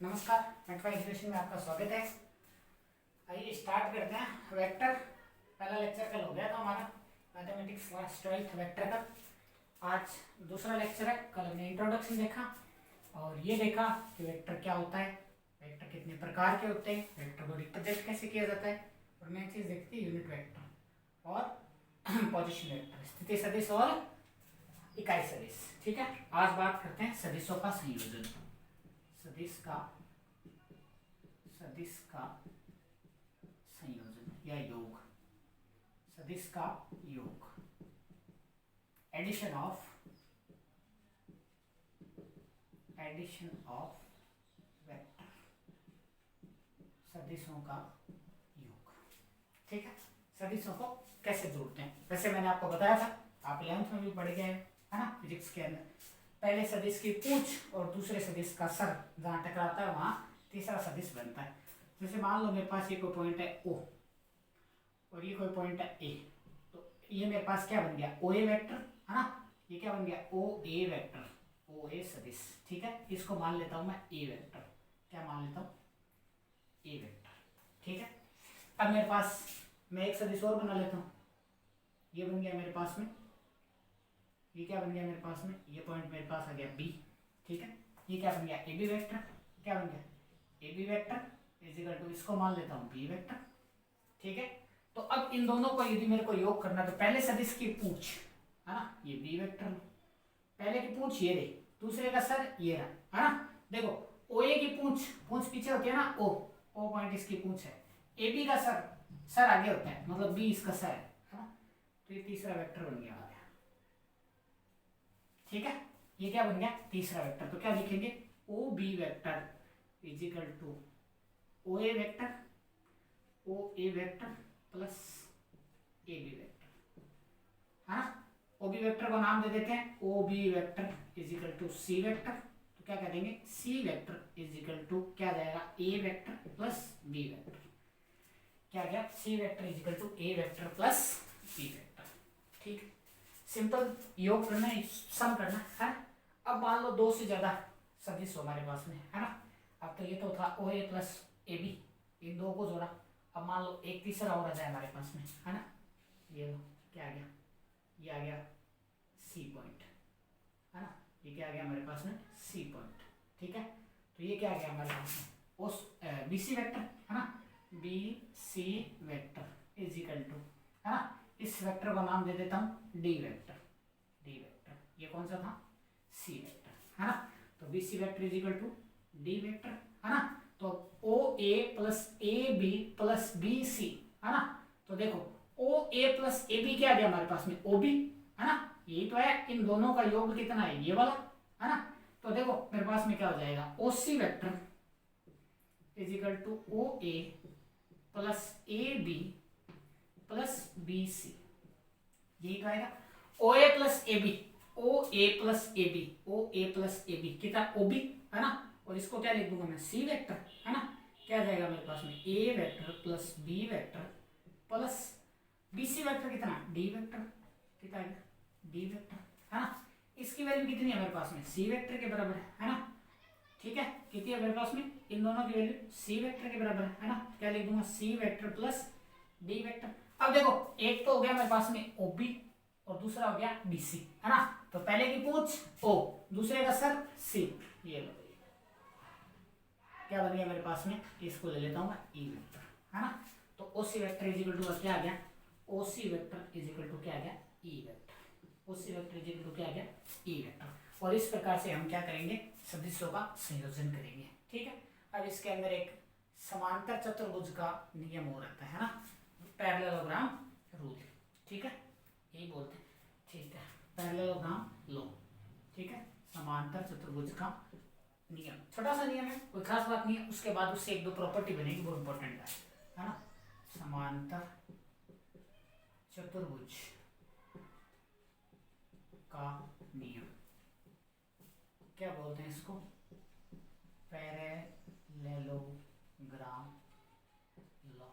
नमस्कार, metro education में आपका स्वागत है। आइए स्टार्ट करते हैं। वेक्टर पहला लेक्चर कल हो गया था हमारा मैथमेटिक्स क्लास 12th वेक्टर का। आज दूसरा लेक्चर है। कल हमने इंट्रोडक्शन देखा और ये देखा कि वेक्टर क्या होता है, वेक्टर कितने प्रकार के होते हैं, वेक्टर को रिप्रेजेंट कैसे किया जाता है, और नई चीज़ देखती है यूनिट वेक्टर और पोजिशन वेक्टर, स्थिति सदिश और इकाई सदिश। ठीक है, आज बात करते हैं सदिशों का संयोजन। सदिश का संयोजन या योग, सदिश का योग, एडिशन ऑफ वेक्टर, सदिशों का योग। ठीक है, सदिशों को कैसे जोड़ते हैं, वैसे मैंने आपको बताया था, आप 11th में भी पढ़ गए है ना फिजिक्स के अंदर। पहले सदिश की पूंछ और दूसरे सदिश का सर जहाँ टकराता है वहां तीसरा सदिश बनता है। जैसे मान लो मेरे पास ये कोई पॉइंट है O और ये कोई पॉइंट है A, तो ये मेरे पास क्या बन गया, OA वेक्टर है ना। ये क्या बन गया, OA वेक्टर, OA सदिश। ठीक है, इसको मान लेता हूं मैं A वेक्टर। क्या मान लेता हूं, A वेक्टर। ठीक है, अब मेरे पास मैं एक सदिश और बना लेता हूँ। ये बन गया मेरे पास में, ये क्या बन गया मेरे पास में, ये पॉइंट मेरे पास आ गया B। ठीक है, ये क्या बन गया, AB वेक्टर। क्या बन गया, AB vector is equal to, इसको मान लेता हूँ B वेक्टर। ठीक है, तो अब इन दोनों को यदि मेरे को योग करना तो पहले सदिश की पूंछ है ना, ये B वेक्टर, पहले की पूंछ ये रही, दूसरे का सर ये रहा है ना। देखो OA की पूंछ पीछे होती है ना, O पॉइंट इसकी पूंछ है, AB का सर आगे होता है, मतलब B इसका सर है ना। तो ये तीसरा वेक्टर बन गया। ठीक है, ये क्या बन गया, तीसरा वेक्टर। तो क्या लिखेंगे, OB vector is equal to OA vector plus AB vector है ना। OB वेक्टर को नाम दे देते हैं OB vector is equal to C vector. तो क्या कह देंगे, C vector is equal to क्या जाएगा, A vector plus B vector. क्या गया, C vector is equal to A vector plus B vector. ठीक है, सिंपल योग करना है, सम करना है। अब मान लो दो से ज्यादा सदिश हो हमारे पास में है ना। अब तो ये तो था OA प्लस AB, इन दो को जोड़ा। अब मान लो एक तीसरा और आ जाए हमारे पास में है ना, ये लो क्या आ गया, ये आ गया C पॉइंट है ना। ये क्या आ गया हमारे पास में, C पॉइंट। ठीक है, तो ये क्या आ गया हमारे पास में, उस BC वेक्टर है ना, BC vector is equal to है ना, इस वेक्टर का नाम दे देता हूं डी वेक्टर। ये कौन सा था, C वेक्टर है ना। तो BC vector is equal to D vector है ना। तो OA plus AB plus BC है ना। तो देखो OA प्लस AB क्या आ गया हमारे पास में, OB है ना। यही तो है, इन दोनों का योग कितना है, ये वाला है ना। तो देखो मेरे पास में क्या हो जाएगा, OC vector is equal to OA plus AB plus BC। यही तो आएगा OA plus AB, OA plus AB, OA plus AB कितना, OB है ना। और इसको क्या लिख दूंगा मैं, C वेक्टर है ना। क्या जाएगा मेरे पास में, A vector plus B vector plus BC vector कितना, D वेक्टर कितना आएगा, D वेक्टर है ना। इसकी वैल्यू कितनी है मेरे पास में, C वेक्टर के बराबर है ना। ठीक है, कितनी है मेरे पास में, इन दोनों की वैल्यू C वेक्टर के बराबर है ना। क्या लिख दूंगा, C vector plus D vector. अब देखो एक तो हो गया मेरे पास में OB और दूसरा हो गया BC है ना। तो पहले की पूंछ O, दूसरे का सर C। ये लो क्या बन गया मेरे पास में, इसको ले लेता हूं मैं E वेक्टर है ना। तो OC vector is equal to क्या आ गया, OC vector is equal to क्या आ गया, E vector. OC vector is equal to क्या आ गया, E वेक्टर। और इस प्रकार से हम क्या करेंगे, सदिशों का संयोजन करेंगे। ठीक है, अब इसके अंदर एक समांतर चतुर्भुज का नियम हो रहता है ना, पैरेललोग्राम रूल। ठीक है, यही बोलते हैं। ठीक है, पैरेललोग्राम लॉ। ठीक है, समांतर चतुर्भुज का नियम, छोटा सा नियम है, कोई खास बात नहीं है। उसके बाद उससे एक दो प्रॉपर्टी बनेगी, वो इंपॉर्टेंट है ना। समांतर चतुर्भुज का नियम क्या बोलते हैं इसको, पैरेललोग्राम लॉ,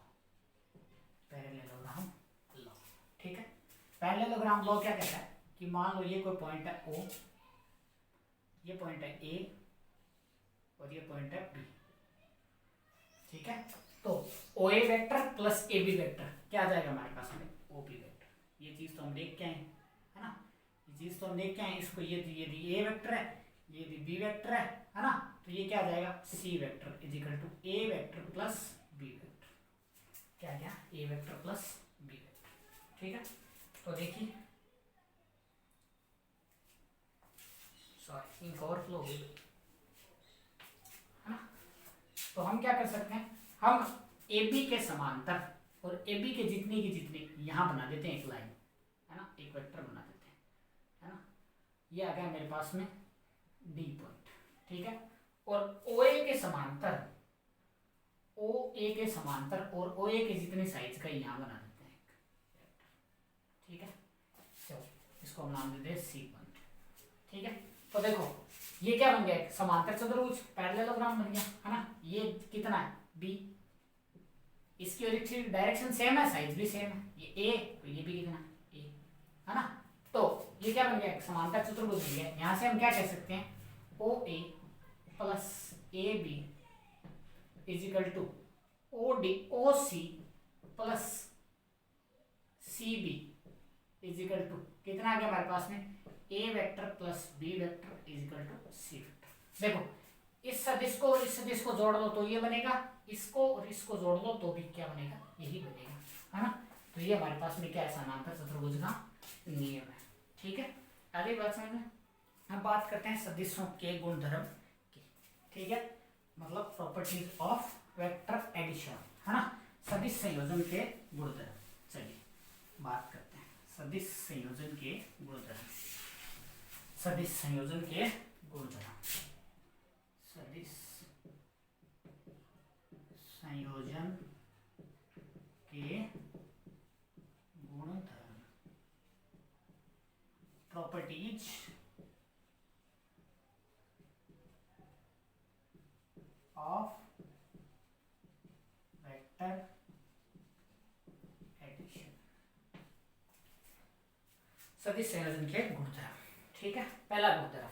पैरेललोग्राम लॉ। ठीक है, पैरेललोग्राम लॉ क्या कहता है कि मान लो ये कोई पॉइंट है O, ये पॉइंट है A और ये पॉइंट है बी। ठीक है, तो O A vector plus A B vector क्या आ जाएगा हमारे पास में, ओ बी वेक्टर। ये चीज तो हम देख के आए है ना, ये चीज तो हम देख के आए। इसको ये ए वेक्टर है, ये बी वेक्टर है ना, तो ये क्या आ जाएगा, C vector is equal to A vector plus B vector. क्या क्या, A vector plus B vector. ठीक है, तो देखिए, सॉरी इंक ओवरफ्लो हो गई है ना। तो हम क्या कर सकते हैं, हम ए बी के समांतर और ए बी के जितनी की जितनी यहाँ बना देते हैं एक लाइन है ना, एक वेक्टर बना देते हैं है ना। ये आ गया मेरे पास में डी पॉइंट। ठीक है, और ओ ए के समांतर, ओ ए के समांतर और ओ ए के जितने साइज का यहाँ बना देते हैं एक वेक्टर। ठीक है, चलो इसको हम नाम देते हैं सी पॉइंट। ठीक है, तो देखो ये क्या बन गया, समांतर चतुर्भुज पैरेललोग्राम बन गया है ना। ये कितना है बी, इसकी डायरेक्शन सेम है, साइज भी सेम है, ये ए तो ये भी कितना ए है ना। तो ये क्या बन गया, समांतर चतुर्भुज बन गया। यहां से हम क्या कह सकते हैं, O A plus A B is equal to O D O C plus C B is equal to कितना आ गया हमारे पास में, A vector plus B vector is equal to C vector. देखो इस सदिश को और इस सदिश को जोड़ दो तो ये बनेगा, इसको और इसको जोड़ दो तो भी क्या बनेगा, यही बनेगा है ना। तो ये हमारे पास में क्या है, समांतर चतुर्भुज का नियम है। ठीक है, आगे बात समझ में। हम बात करते हैं सदिशों के गुणधर्म की। ठीक है, मतलब प्रॉपर्टीज ऑफ वेक्टर एडिशन है ना, सदिश संयोजन के गुणधर्म। चलिए बात करते हैं सदिश संयोजन के गुणधर्म, सदिश संयोजन के गुणधर्म, सदिश संयोजन के गुणधर्म, प्रॉपर्टीज ऑफ वेक्टर एडिशन, सदिश संयोजन के गुणधर्म। ठीक है, पहला गुणधर्म,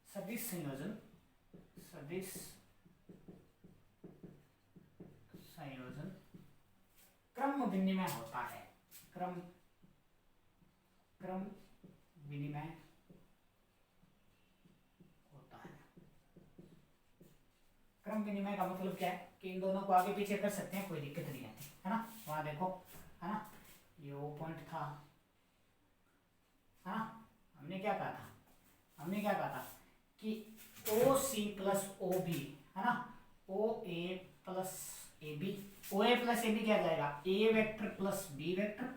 सदिश संयोजन, सदिश संयोजन क्रम विनिमय होता है, क्रम विनिमय होता है। क्रम विनिमय का मतलब क्या है कि इन दोनों को आगे पीछे कर सकते हैं, कोई दिक्कत नहीं आती है ना। वहां देखो है ना, ये ओ पॉइंट था है ना, हमने क्या कहा था कि ओ सी प्लस ओ बी है ना, O A plus A B, O A plus A B क्या जाएगा, A vector plus B vector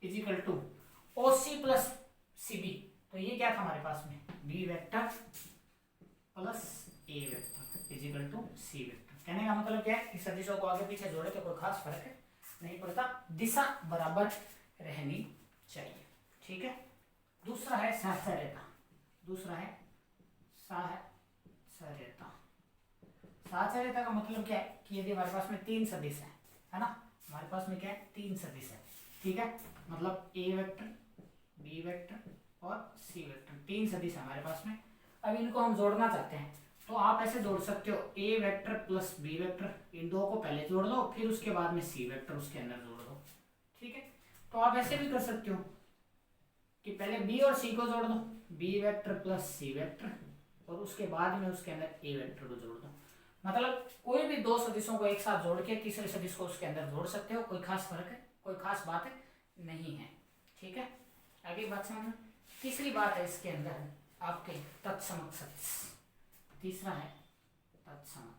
is equal to O C plus C B. तो ये क्या था हमारे पास में, B vector plus A vector is equal to C vector. कहने का मतलब क्या है कि सदिशों को आगे पीछे जोड़े तो कोई खास फर्क नहीं पड़ता, दिशा बराबर रहनी चाहिए। ठीक है, दूसरा है सहचर्यता, सहचर्यता का मतलब क्या है कि यदि हमारे पास में तीन सदिश है ना, हमारे पास में क्या है, तीन सदिश है। ठीक है, मतलब ए वेक्टर, बी वेक्टर और सी वेक्टर, तीन सदिश है हमारे पास में। अब इनको हम जोड़ना चाहते हैं तो आप ऐसे जोड़ सकते हो, ए वेक्टर प्लस बी वेक्टर, इन दो को पहले जोड़ दो, फिर उसके बाद में सी वेक्टर उसके अंदर जोड़ दो। ठीक है, तो आप ऐसे भी कर सकते हो कि पहले बी और सी को जोड़ दो, B vector plus C vector, और उसके बाद में उसके अंदर ए वेक्टर को जोड़ दो। मतलब कोई भी दो सदिशों को एक साथ जोड़ के तीसरे सदिश को उसके अंदर जोड़ सकते हो, कोई खास फर्क है, कोई खास बात है नहीं है। ठीक है, आगे बात समझ। तीसरी बात है इसके अंदर आपके तत्समक सदिश, तीसरा है तत्समक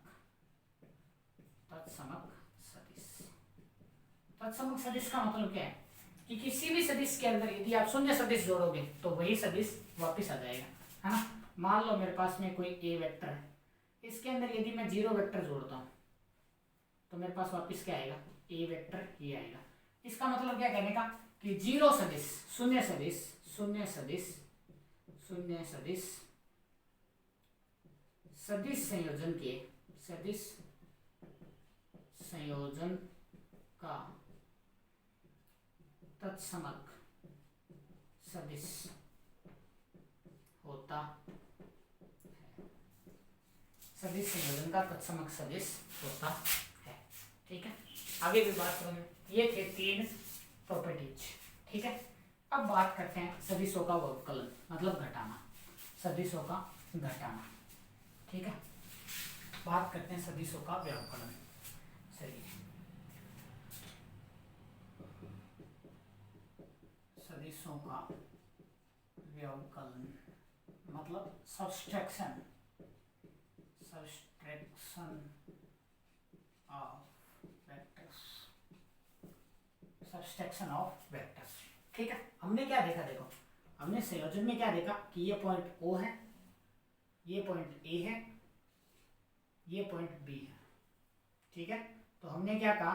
सदिश। तत्समक सदिश का मतलब क्या है कि किसी भी सदिश के अंदर यदि आप शून्य सदिश जोड़ोगे तो वही सदिश वापस आ जाएगा है ना। मान लो मेरे पास में कोई ए वेक्टर है, इसके अंदर यदि मैं जीरो वेक्टर जोड़ता हूँ तो मेरे पास वापस क्या आएगा, ए वेक्टर ये आएगा। इसका मतलब क्या कहने का कि जीरो सदिश, शून्य सदिश सदिश संयोजन का तत्समक सदिश होता सदिश संयोजन का तत्समक सदिश होता है। ठीक है, आगे भी बात करेंगे। ये थे 3 प्रॉपर्टीज। ठीक है, अब बात करते हैं सदिशों का व्यवकलन, मतलब घटाना, सदिशों का घटाना। ठीक है, बात करते हैं सदिशों का व्यवकलन। चलिए, सदिशों का व्यवकलन मतलब subtraction of vectors, subtraction of vectors. ठीक है, हमने क्या देखा, देखो हमने संयोजन में क्या देखा कि ये पॉइंट O है, ये पॉइंट A है, ये पॉइंट B है। ठीक है, तो हमने क्या कहा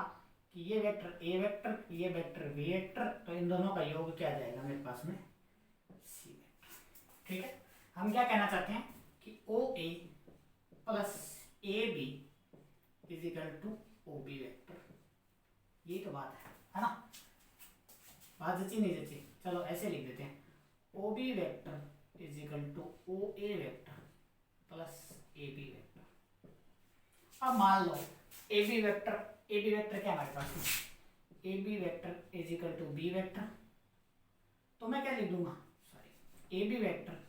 कि ये वेक्टर A वेक्टर, ये वेक्टर B वेक्टर, तो इन दोनों का योग क्या आ जाएगा मेरे पास में C वेक्टर। ठीक है, हम क्या कहना चाहते हैं कि OA plus AB is equal to OB vector. यही तो बात है ना? बात जची नहीं जची? चलो ऐसे लिख देते हैं, OB vector is equal to OA vector plus AB vector. अब मान लो AB वेक्टर क्या हमारे पास में, AB vector is equal to B vector, तो मैं क्या लिख दूंगा, sorry, AB vector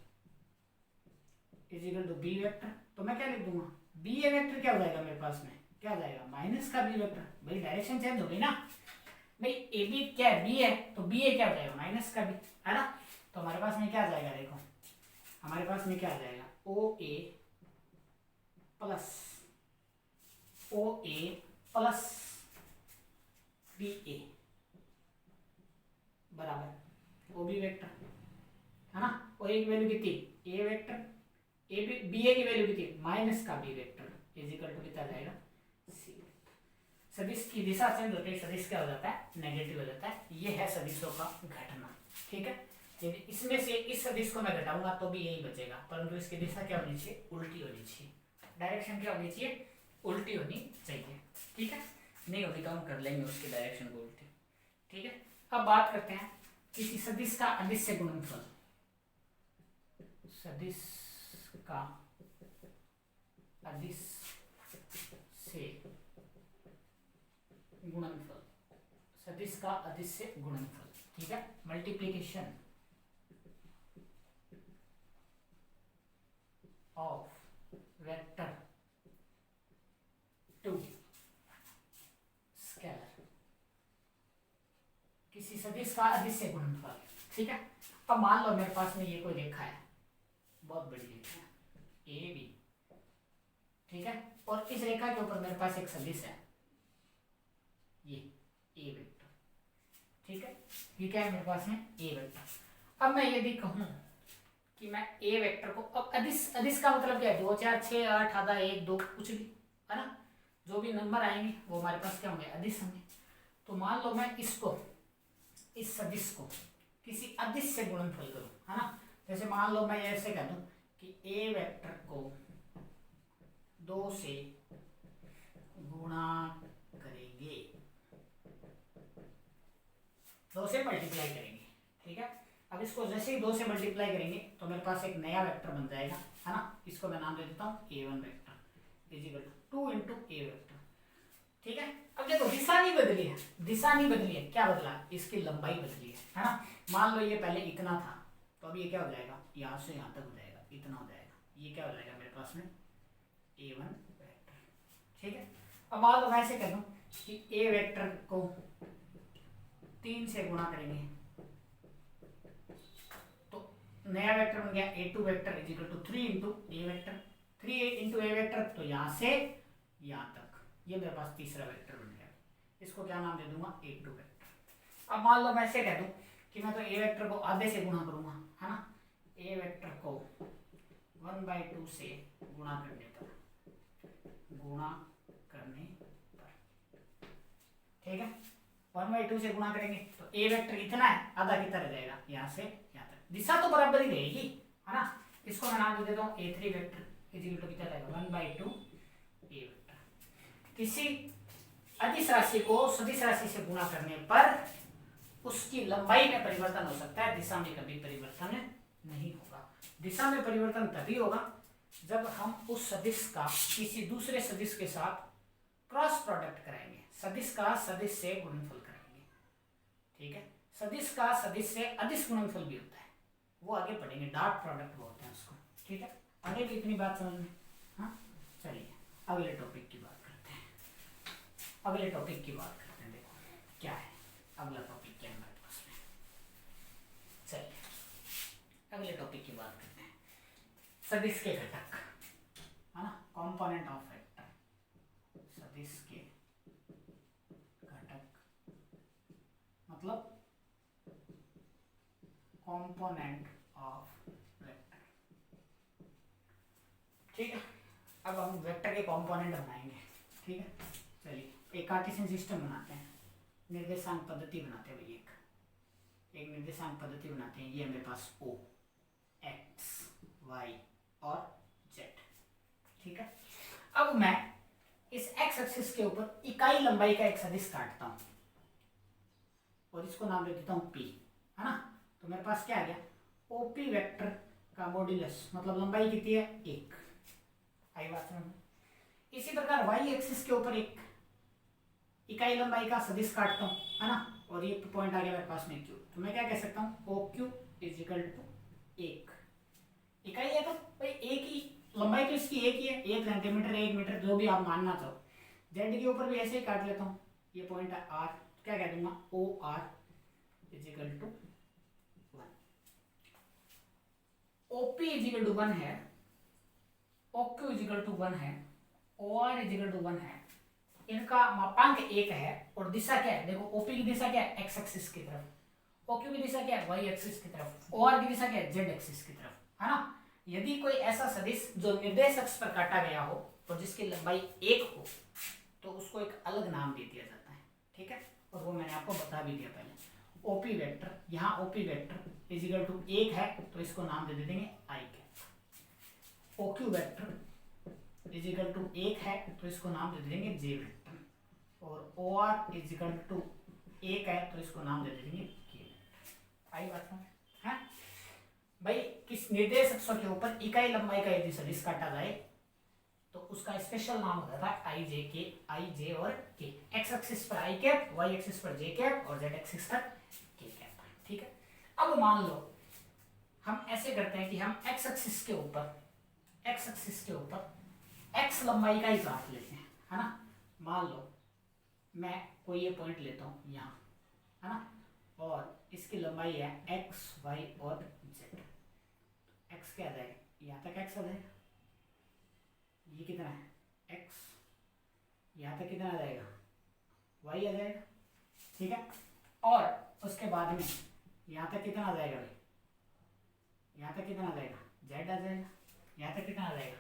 is equal to B vector, तो मैं क्या लिख दूंगा, BA वेक्टर क्या हो जाएगा मेरे पास में, क्या हो जाएगा, माइनस का B वेक्टर। भाई डायरेक्शन चेंज हो गई ना, भाई AB क्या है, B है, तो BA क्या हो जाएगा, माइनस का B, है ना? तो हमारे पास में क्या आ जाएगा, देखो हमारे पास में क्या आ जाएगा, OA प्लस BA बराबर OB वेक्टर, है ना? और एक वैल्यू कितनी, A वेक्टर, BA की वैल्यू कितनी, माइनस का B vector is equal to कितना जाएगा, C वेक्टर। सदिश की दिशा चेंज होते ही सदिश क्या हो जाता है, नेगेटिव हो जाता है। ये है सदिशों का घटना। ठीक है, यदि इसमें से इस सदिश को मैं घटाऊंगा तो भी यही बचेगा, परंतु इसकी दिशा क्या होनी चाहिए, उल्टी होनी चाहिए, डायरेक्शन क्या होनी चाहिए, उल्टी होनी चाहिए। ठीक है, नहीं होगी तो हम कर लेंगे उसकी डायरेक्शन को उल्टी। ठीक है, अब बात करते हैं किसी सदिश का अदिश से गुणनफल, सदिश का अदिश से गुणनफल, सदिश का अदिश से गुणनफल। ठीक है, multiplication of vector to scalar, किसी सदिश का अदिश से गुणनफल। ठीक है, अब मान लो मेरे पास में ये कोई रेखा है, बहुत बड़ी रेखा है AB। ठीक है, और इस रेखा के ऊपर मेरे पास एक सदिश है, ये A वेक्टर। ठीक है, ये क्या है मेरे पास में, A वेक्टर। अब मैं यदि कहूं कि मैं A वेक्टर को, अब अदिश का मतलब क्या है, 2 4 6 8 आधा 1 2 कुछ भी, है ना? जो भी नंबर आएंगे वो हमारे पास क्या होंगे, अदिश होंगे। तो मान लो मैं इसको, इस सदिश को किसी अदिश से गुणनफल करूं, है ना? जैसे मान लो मैं ऐसे कह दूं कि A वेक्टर को 2 से गुणा करेंगे, 2 से मल्टीप्लाई करेंगे। ठीक है, अब इसको जैसे ही 2 से मल्टीप्लाई करेंगे तो मेरे पास एक नया वेक्टर बन जाएगा, है ना? इसको मैं नाम दे देता हूँ A1 vector is equal to 2 into A vector. ठीक है, अब देखो दिशा नहीं बदली है, दिशा नहीं बदली है, क्या बदला, इसकी लंबाई बदली है ना? मान लो ये पहले इतना था, तो अब ये क्या हो जाएगा, यहाँ से यहाँ तक हो जाएगा, इतना हो जाएगा, ये क्या हो जाएगा मेरे पास में A1 वेक्टर। ठीक है, अब मान लो मैं ऐसे कह दूं कि A वेक्टर को 3 से गुणा करेंगे तो नया वेक्टर बन गया A2 vector is equal to 3 into A vector, 3 into A vector, तो यहाँ से यहाँ तक, ये मेरे पास तीसरा वेक्टर बन गया। इसको क्या नाम दे दूंगा, A2 वेक्टर। अब मान लो मैं ऐसे कह दूं कि मैं तो A वेक्टर को आधे से गुणा करूंगा, है ना? A वेक्टर को 1/2 से गुणा करने पर, ठीक है, 1/2 से गुणा करेंगे तो A वेक्टर इतना है, आधा कितना रह जाएगा, यहाँ से यहाँ तक, दिशा तो बराबर ही रहेगी, है ना? इसको मैं नाम दे देता हूँ A3 vector is equal to कितना रहेगा, 1/2 A वेक्टर। किसी अदिश राशि को सदिश राशि से गुणा करने पर उसकी लंबाई में परिवर्तन हो सकता है, दिशा में कभी परिवर्तन नहीं होगा। दिशा में परिवर्तन तभी होगा जब हम उस सदिश का किसी दूसरे सदिश के साथ क्रॉस प्रोडक्ट कराएंगे, सदिश का सदिश से गुणनफल कराएंगे, ठीक है। सदिश का सदिश से अदिश गुणनफल भी होता है, वो आगे पढ़ेंगे, डॉट प्रोडक्ट बोलते हैं उसको, ठीक है। आगे भी इतनी बात समझ में? हाँ, चलिए अगले टॉपिक की बात करते हैं। अगले टॉपिक की बात करते हैं, देखो क्या है अगला टॉपिक, क्या है हमारे पास में। चलिए अगले टॉपिक की बात करते हैं, सदिश के घटक, है ना, कंपोनेंट ऑफ वेक्टर, सदिश के घटक मतलब कंपोनेंट ऑफ वेक्टर, ठीक है। अब हम वेक्टर के कंपोनेंट बनाएंगे, ठीक है। चलिए एक कार्टेशियन सिस्टम बनाते हैं, निर्देशांक पद्धति बनाते हैं भाई, एक निर्देशांक पद्धति बनाते हैं। ये मेरे पास O, X, Y और Z, ठीक है। अब मैं इस X एक्सिस के ऊपर इकाई लंबाई का एक सदिश काटता हूं और इसको नाम दे देता हूं P, है ना। तो मेरे पास क्या आ गया, OP वेक्टर का मॉड्यूलस, मतलब लंबाई कितनी है, 1। आई बात समझ में? इसी प्रकार Y एक्सिस के ऊपर एक इकाई लंबाई का सदिश काटता हूं, है ना, और ये पॉइंट आ गया मेरे पास में Q। तो मैं क्या कह सकता हूं, OQ इजिकल टू 1। इकाई है तो भाई एक ही लंबाई, तो इसकी एक ही है, 1 सेंटीमीटर 1 मीटर जो भी आप मानना चाहो। Z के ऊपर भी ऐसे ही काट लेता हूँ, ये पॉइंट है R, क्या कह दूंगा, OR is equal to 1। OP is equal to 1 है, OQ इजिकल टू 1 है, OR इजिकल टू 1 है, इनका मापांक 1 है और दिशा क्या है, देखो OP की दिशा क्या है, X एक्सिस की तरफ, OQ की दिशा क्या है, Y एक्सिस की तरफ, OR की दिशा क्या है, Z एक्सिस की तरफ, है ना। यदि कोई ऐसा सदिश जो निर्देश अक्ष पर काटा गया हो और जिसकी लंबाई 1 हो तो उसको एक अलग नाम दे दिया जाता है, ठीक है। और वो मैंने आपको बता भी दिया पहले। OP वेक्टर, यहाँ OP वेक्टर इजिकल टू 1 है तो इसको नाम दे देंगे I cap. OQ vector is equal to 1 है तो इसको नाम दे देंगे J वेक्टर, और OR इजिकल टू 1 है तो इसको नाम दे देंगे K वेक्टर। आई बात में? है भाई, किस निर्देश अक्ष के ऊपर इकाई लंबाई का यदि सदिश काटा जाए तो उसका स्पेशल नाम होता है आई जे के, आई जे और के। एक्स एक्सिस पर आई कैप, वाई एक्सिस पर जे कैप और जेड एक्सिस पर के कैप, ठीक है। अब मान लो हम ऐसे करते हैं कि हम एक्स एक्सिस के ऊपर एक्स लंबाई का ही काट लेते हैं, है ना। मान लो मैं कोई ये पॉइंट लेता हूं यहाँ, है ना, और इसकी लंबाई है एक्स, वाई और जेड। एक्स क्या आ जाएगा, यहाँ तक एक्स आ जाएगा, ये कितना है x, यहाँ तक कितना आ जाएगा, y आ जाएगा, ठीक है। और उसके बाद में यहाँ तक कितना आ जाएगा भाई, यहाँ तक कितना आ जाएगा, z आ जाएगा, यहाँ तक कितना आ जाएगा,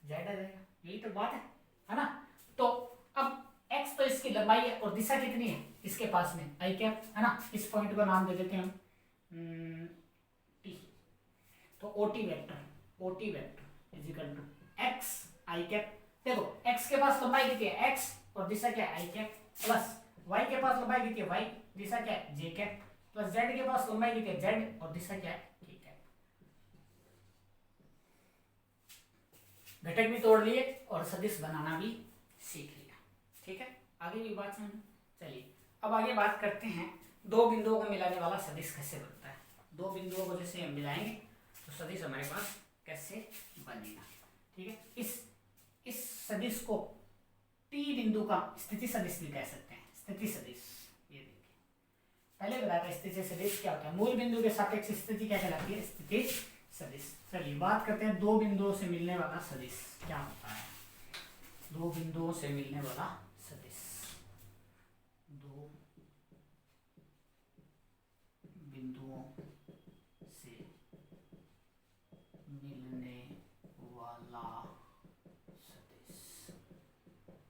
z आ जाएगा। यही तो बात है ना। तो अब x तो इसकी लंबाई है और दिशा कितनी है इसके पास में, आई कैप, है ना। इस पॉइंट को नाम दे देते हैं हम t। तो OT vector is equal to x I cap. देखो x के पास लंबाई कितनी है, x, और दिशा क्या है, आई कैप, प्लस y के पास लंबाई कितनी है, y, दिशा क्या है, j कैप, प्लस z के पास लंबाई कितनी है, z, और दिशा क्या है, k कैप। घटक भी तोड़ लिए और सदिश बनाना भी सीख लिया, ठीक है। आगे भी बात समझ। चलिए अब आगे बात करते हैं दो बिंदुओं को मिलाने वाला सदिश कैसे बनता है। दो बिंदुओं को जैसे हम मिलाएंगे तो सदिश हमारे पास कैसे बनेगा, ठीक है। इस सदिश को P बिंदु का स्थिति सदिश भी कह सकते हैं, स्थिति सदिश। ये देखिए पहले बताया था स्थिति सदिश क्या होता है, मूल बिंदु के सापेक्ष स्थिति क्या कहलाती है, स्थिति सदिश। चलिए बात करते हैं दो बिंदुओं से मिलने वाला सदिश क्या होता है। दो बिंदुओं से मिलने वाला सदिश, दो बिंदुओं से मिलने वाला सदिश,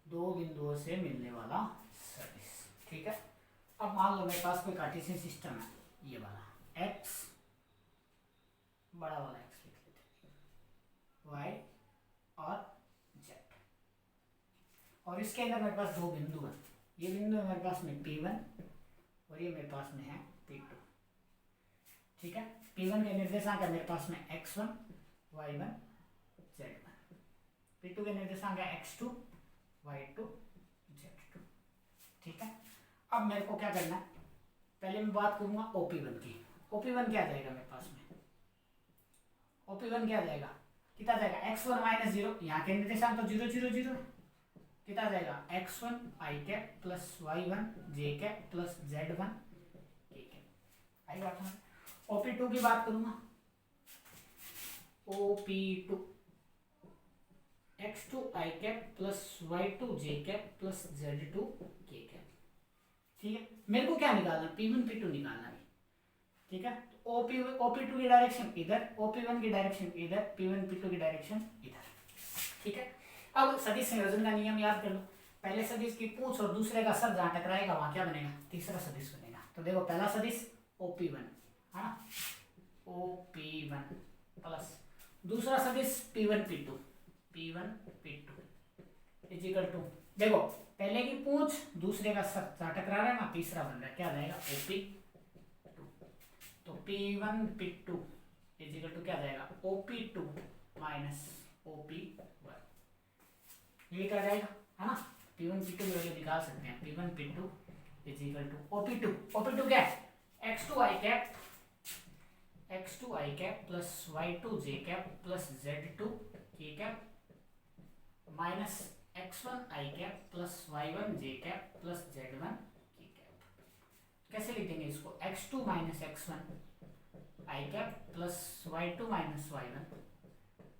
दो बिंदुओं से मिलने वाला सदिश, ठीक है। अब मान लो मेरे पास कोई कार्टेशियन सिस्टम है, ये वाला x, बड़ा वाला x लिख लेते हैं, y और z, और इसके अंदर मेरे पास दो बिंदु हैं। ये बिंदु है मेरे पास में P1 और ये मेरे पास में है P2, ठीक है। P1 के निर्देशांक है मेरे पास में x1, y1, z1, P2 के निर्देशांक है x2 y2 z2। ठीक है, अब मेरे को क्या करना है, पहले मैं बात करूंगा OP1 की। OP1 क्या जाएगा मेरे पास में, OP1 क्या जाएगा, कितना जाएगा x1 माइनस 0, यहाँ के निर्देशांक तो 0 0 0, कितना जाएगा x1 i cap plus y1 j cap plus z1 k cap. आई बात है। OP2 की बात करूंगा, OP2 x2 i cap plus y2 j cap plus z2 k cap. ठीक है, मेरे को क्या निकालना, P1 P2 निकालना है। ठीक है, OP2 की डायरेक्शन इधर, OP1 की डायरेक्शन इधर, P1 P2 की डायरेक्शन इधर। ठीक है, अब सदिश संयोजन का नियम याद कर लो। पहले सदिश की पूंछ और दूसरे का सर जहां टकराएगा वहां क्या बनेगा, तीसरा सदिश बनेगा। तो देखो पहला सदिश OP1 है ना, OP1 प्लस दूसरा सदिश P1 P2 is equal to, देखो पहले की पूंछ दूसरे का सर जहां टकरा रहा है ना, तीसरा बन रहा है, क्या आ जाएगा OP2। तो P1 P2 is equal to क्या आ जाएगा OP2 माइनस OP1, ये क्या जाएगा है ना। P1 P2 की वैल्यू निकाल सकते हैं, P1 P2 is equal to OP2 क्या है x2 i cap plus y2 j cap plus z2 k cap minus x1 i cap plus y1 j cap plus z1 k cap. कैसे लिख देंगे इसको, x2 minus x1 i cap plus y2 minus y1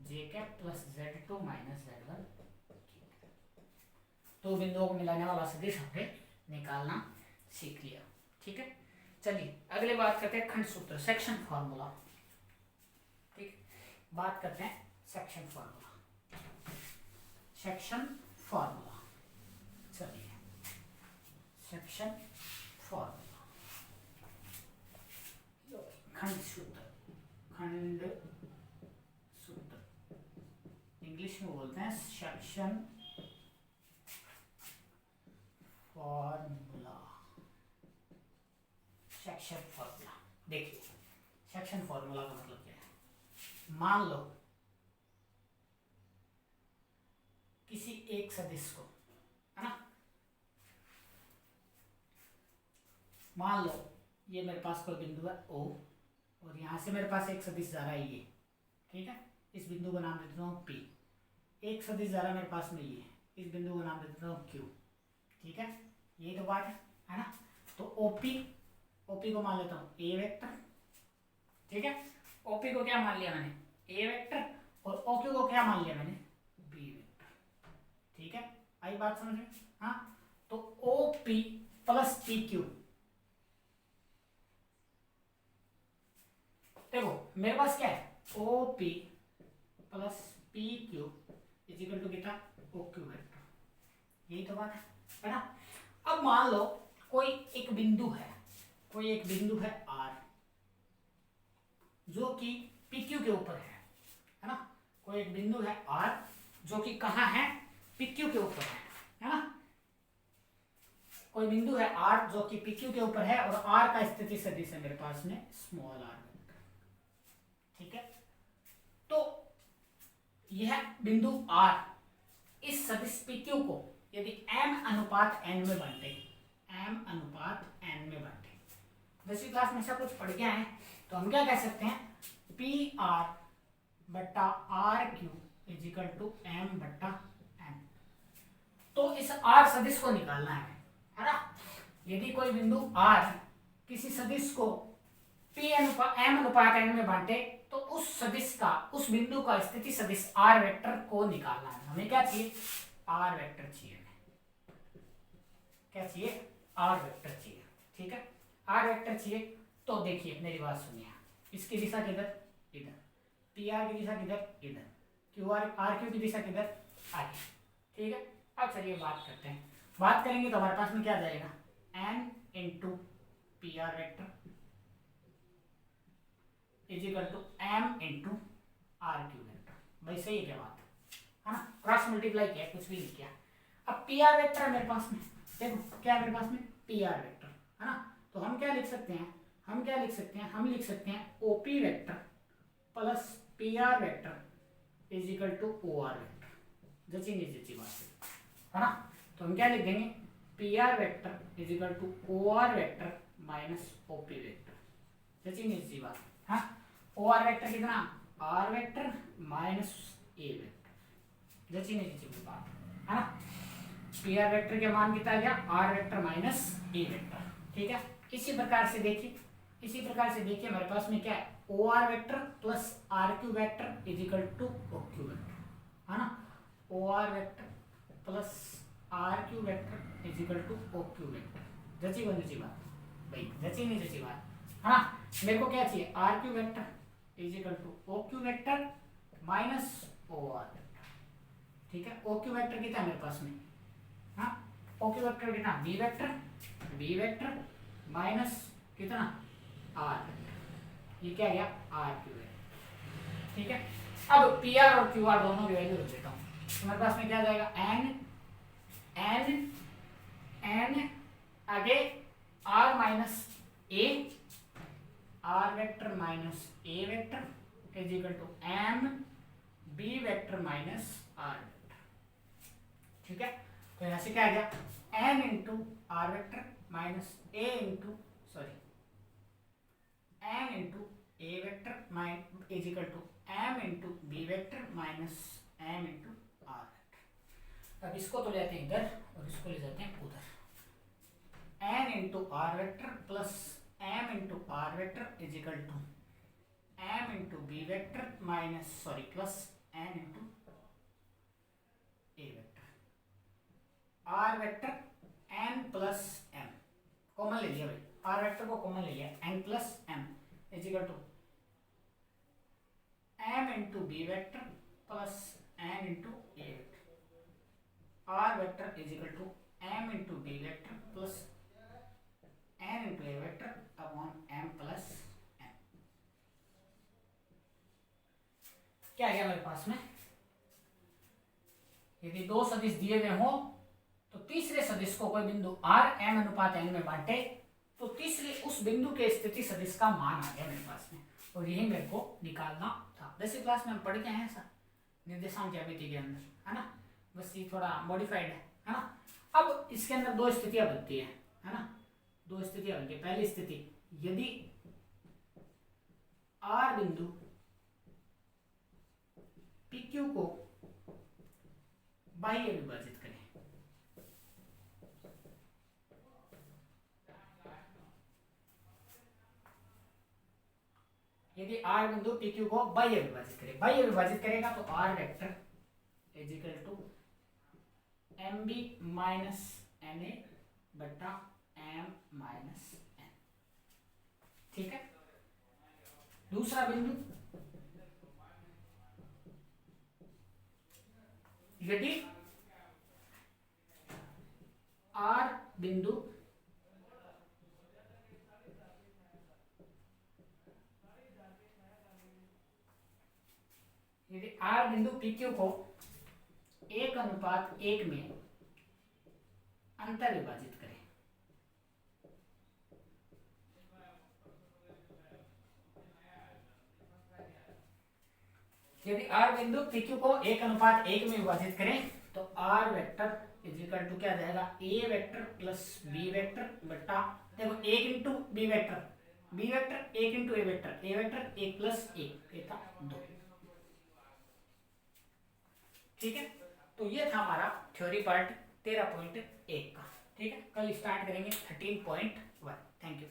j cap plus z2 minus z1 k cap. तो बिंदुओं को मिलाने वाला सदिश हमने निकालना सीख लिया। ठीक है, चलिए अगले बात करते हैं खंड सूत्र, सेक्शन फॉर्मूला। ठीक, बात करते हैं सेक्शन फॉर्मूला। चलिए सेक्शन फॉर्मूला, खंड सूत्र इंग्लिश में बोलते हैं सेक्शन फॉर्मूला। सेक्शन फॉर्मूला, देखिए सेक्शन फॉर्मूला का मतलब क्या है। मान लो किसी एक सदिश को, है ना, मान लो ये मेरे पास कोई बिंदु है O और यहां से मेरे पास एक सदिश जा रहा है ये। ठीक है, इस बिंदु का नाम दे देता हूँ P। एक सदिश जा रहा है मेरे पास में ये, इस बिंदु का नाम दे देता हूँ Q। ठीक है, ये तो बात है ना। तो OP को मान लेता हूँ A वेक्टर। ठीक है, OP को क्या मान लिया मैंने, A वेक्टर, और OQ को क्या मान लिया मैंने, B वेक्टर। ठीक है, आई बात समझ में। हाँ, तो OP प्लस PQ, देखो मेरे पास क्या है OP plus PQ is equal to कितना OQ वेक्टर। यही तो बात है ना। अब मान लो कोई एक बिंदु है R जो कि PQ के ऊपर है ना। कोई एक बिंदु है R जो कि कहाँ है, PQ के ऊपर है ना। कोई बिंदु है R जो कि PQ के ऊपर है और R का स्थिति सदिश है मेरे पास में स्मॉल r वेक्टर। ठीक है, तो यह बिंदु R इस सदिश PQ को यदि m अनुपात n में बांटे, 10वीं क्लास में ऐसा कुछ पढ़ के आए, तो हम क्या कह सकते हैं, PR बट्टा RQ is equal to m बट्टा n। तो इस R सदिश को निकालना है ना। यदि कोई बिंदु R किसी सदिश को m अनुपात n में बांटे, तो उस सदिश का, उस बिंदु का स्थिति सदिश R वेक्टर को निकालना है। हमें क्या चाहिए, R वेक्टर चाहिए। क्या चाहिए, R वेक्टर चाहिए। ठीक है, R वेक्टर चाहिए। तो देखिए मेरी बात सुनिए, इसकी दिशा किधर, इधर, PR की दिशा किधर, इधर, RQ की दिशा किधर, आगे। ठीक है, अब चलिए बात करते हैं। बात करेंगे तो हमारे पास में क्या आ जाएगा, n into PR vector is equal to m into RQ vector. भाई सही है क्या बात है ना, क्रॉस मल्टीप्लाई किया, कुछ भी नहीं किया। अब PR वेक्टर है मेरे पास में, देखो क्या है मेरे पास में, PR वेक्टर है ना। तो हम क्या लिख सकते हैं, हम लिख सकते हैं OP vector plus PR vector is equal to OR vector. जची नहीं जची बात है ना। तो हम क्या लिख देंगे, P R vector is equal to O R vector minus O P vector, जची नहीं जची बात। हाँ, ओ आर वेक्टर कितना, R vector minus A vector, जची नहीं जची बात है ना। पी आर वेक्टर के मान कितना आ गया, R vector minus A vector, ठीक है। इसी प्रकार से देखिए, इसी प्रकार से देखिए हमारे पास में क्या है, O R vector plus R Q vector is equal to O Q vector, है ना। O R vector plus R Q vector is equal to O Q vector, जची बन जची बात भाई, जची नहीं जची बात, है ना। मेरे को क्या चाहिए, R Q vector is equal to O Q vector minus O R vector, ठीक है। ओ क्यू वेक्टर कितना है मेरे पास में, हाँ, ओ क्यू वेक्टर कितना, बी वेक्टर माइनस कितना आर वेक्टर, ये क्या गया आर क्यू वेक्टर, ठीक है। अब पी आर और क्यू आर दोनों की वैल्यू रख देता हूँ, तो मेरे पास में क्या जाएगा, एन आगे R minus A, R vector minus A vector is equal to M B vector minus R vector, ठीक है। तो यहां से क्या आ गया, N into R vector minus A into sorry M into A vector is equal to M into B vector minus M into R vector. अब इसको तो लेते हैं इधर और इसको ले जाते हैं उधर, N into R vector plus M into R vector is equal to M into B vector minus sorry plus N into A vector, R vector N plus M common ले लिया भाई, आर वेक्टर को common ले लिया, N plus M is equal to M into B vector plus N into A vector, R vector is equal to M into B vector plus N into A vector upon M plus N. क्या आ गया मेरे पास में, यदि दो सदिश दिए गए हो तो तीसरे सदिश को कोई बिंदु r m अनुपात n में बांटे तो तीसरे उस बिंदु के स्थिति सदिश का मान आ गया मेरे पास में, और यही मेरे को निकालना था। 10वीं क्लास में हम पढ़ के हैं ऐसा निर्देशांक ज्यामिति के अंदर, है ना, बस ये थोड़ा मॉडिफाइड है ना। अब इसके अंदर दो स्थितियां बनती है ना, दो स्थितियां बनती है। पहली स्थिति, यदि r बिंदु PQ को बाह्य विभाजित करें, यदि r बिंदु PQ को बाह्य विभाजित करे, बाह्य विभाजित करेगा तो r vector is equal to mb minus na बटा m माइनस n, ठीक है। दूसरा बिंदु, यदि r बिंदु PQ को 1:1 में अंतर विभाजित करें, यदि r बिंदु PQ को 1:1 में विभाजित करें तो r vector is equal to क्या जाएगा, a vector plus b vector बटा, देखो 1 into B vector, B vector 1 into A vector, A vector 1 plus 1 था 2, ठीक है। तो ये था हमारा थ्योरी पार्ट 13.1 का, ठीक है। कल स्टार्ट करेंगे 13.1। Thank you.